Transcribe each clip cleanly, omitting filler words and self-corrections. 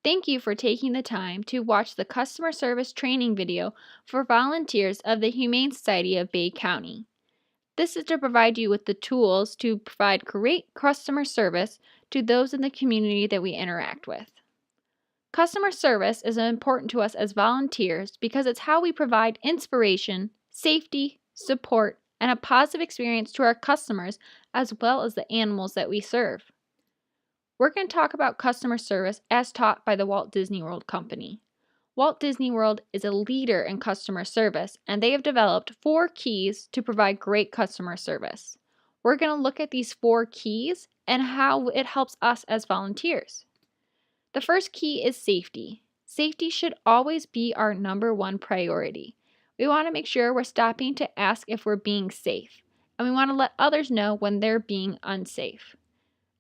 Thank you for taking the time to watch the customer service training video for volunteers of the Humane Society of Bay County. This is to provide you with the tools to provide great customer service to those in the community that we interact with. Customer service is important to us as volunteers because it's how we provide inspiration, safety, support, and a positive experience to our customers as well as the animals that we serve. We're going to talk about customer service as taught by the Walt Disney World Company. Walt Disney World is a leader in customer service, and they have developed 4 keys to provide great customer service. We're going to look at these 4 keys and how it helps us as volunteers. The first key is safety. Safety should always be our number 1 priority. We want to make sure we're stopping to ask if we're being safe, and we want to let others know when they're being unsafe.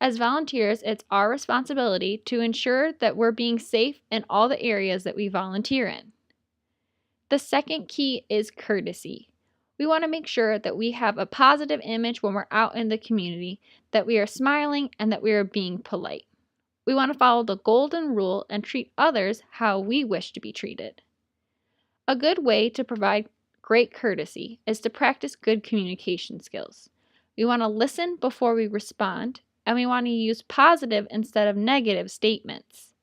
As volunteers, it's our responsibility to ensure that we're being safe in all the areas that we volunteer in. The second key is courtesy. We want to make sure that we have a positive image when we're out in the community, that we are smiling, and that we are being polite. We want to follow the golden rule and treat others how we wish to be treated. A good way to provide great courtesy is to practice good communication skills. We want to listen before we respond, and we want to use positive instead of negative statements.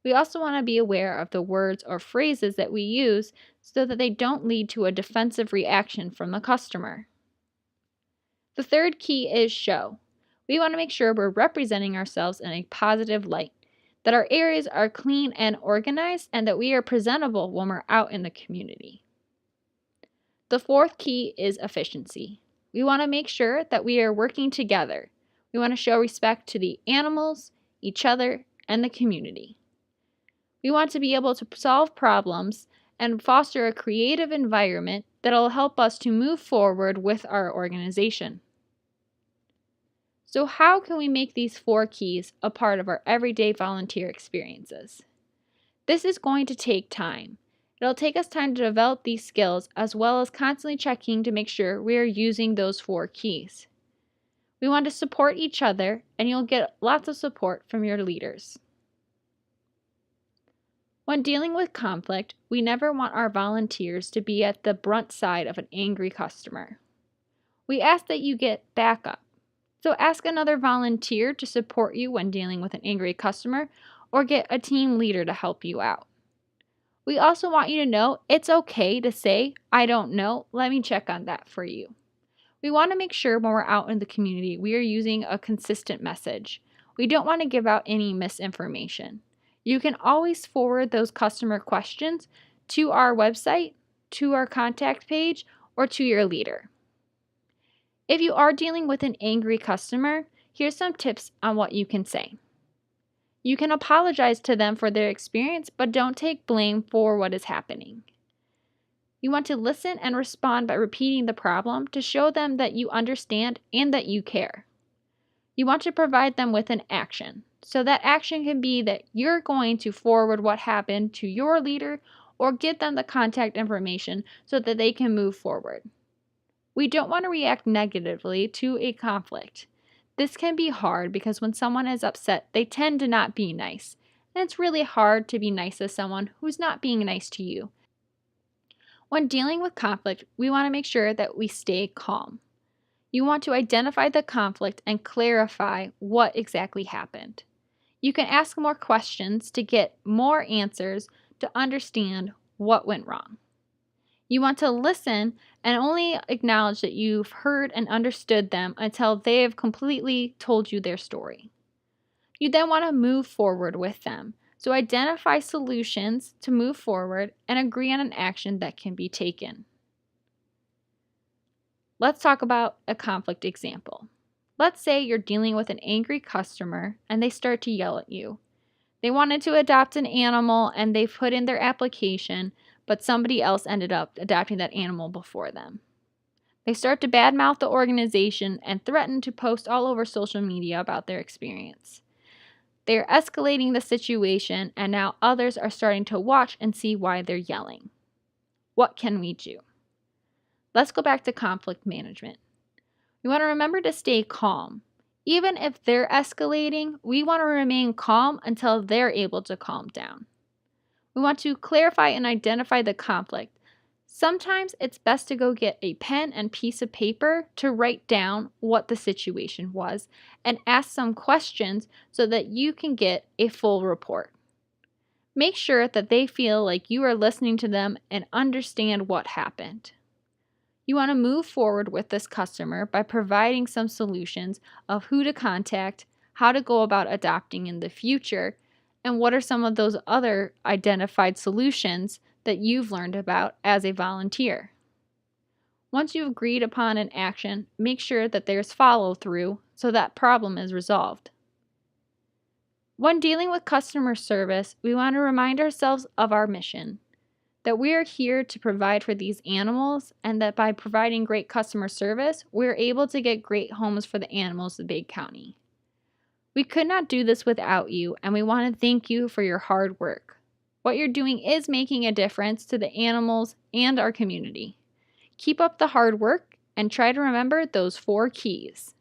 We also want to be aware of the words or phrases that we use so that they don't lead to a defensive reaction from the customer. The third key is show. We want to make sure we're representing ourselves in a positive light, that our areas are clean and organized, and that we are presentable when we're out in the community. The fourth key is efficiency. We want to make sure that we are working together. We want to show respect to the animals, each other, and the community. We want to be able to solve problems and foster a creative environment that will help us to move forward with our organization. So how can we make these 4 keys a part of our everyday volunteer experiences? This is going to take time. It'll take us time to develop these skills as well as constantly checking to make sure we are using those 4 keys. We want to support each other, and you'll get lots of support from your leaders. When dealing with conflict, we never want our volunteers to be at the brunt side of an angry customer. We ask that you get backup. So ask another volunteer to support you when dealing with an angry customer, or get a team leader to help you out. We also want you to know it's okay to say, "I don't know, let me check on that for you." We want to make sure when we're out in the community we are using a consistent message. We don't want to give out any misinformation. You can always forward those customer questions to our website, to our contact page, or to your leader. If you are dealing with an angry customer, here's some tips on what you can say. You can apologize to them for their experience, but don't take blame for what is happening. You want to listen and respond by repeating the problem to show them that you understand and that you care. You want to provide them with an action. So that action can be that you're going to forward what happened to your leader or give them the contact information so that they can move forward. We don't want to react negatively to a conflict. This can be hard because when someone is upset, they tend to not be nice. And it's really hard to be nice to someone who's not being nice to you. When dealing with conflict, we want to make sure that we stay calm. You want to identify the conflict and clarify what exactly happened. You can ask more questions to get more answers to understand what went wrong. You want to listen and only acknowledge that you've heard and understood them until they have completely told you their story. You then want to move forward with them. So identify solutions to move forward and agree on an action that can be taken. Let's talk about a conflict example. Let's say you're dealing with an angry customer and they start to yell at you. They wanted to adopt an animal and they put in their application, but somebody else ended up adopting that animal before them. They start to badmouth the organization and threaten to post all over social media about their experience. They are escalating the situation, and now others are starting to watch and see why they're yelling. What can we do? Let's go back to conflict management. We want to remember to stay calm. Even if they're escalating, we want to remain calm until they're able to calm down. We want to clarify and identify the conflict. Sometimes it's best to go get a pen and piece of paper to write down what the situation was and ask some questions so that you can get a full report. Make sure that they feel like you are listening to them and understand what happened. You want to move forward with this customer by providing some solutions of who to contact, how to go about adopting in the future, and what are some of those other identified solutions that you've learned about as a volunteer. Once you've agreed upon an action, make sure that there's follow through so that problem is resolved. When dealing with customer service, we want to remind ourselves of our mission, that we are here to provide for these animals, and that by providing great customer service, we're able to get great homes for the animals of Bay County. We could not do this without you, and we want to thank you for your hard work. What you're doing is making a difference to the animals and our community. Keep up the hard work and try to remember those 4 keys.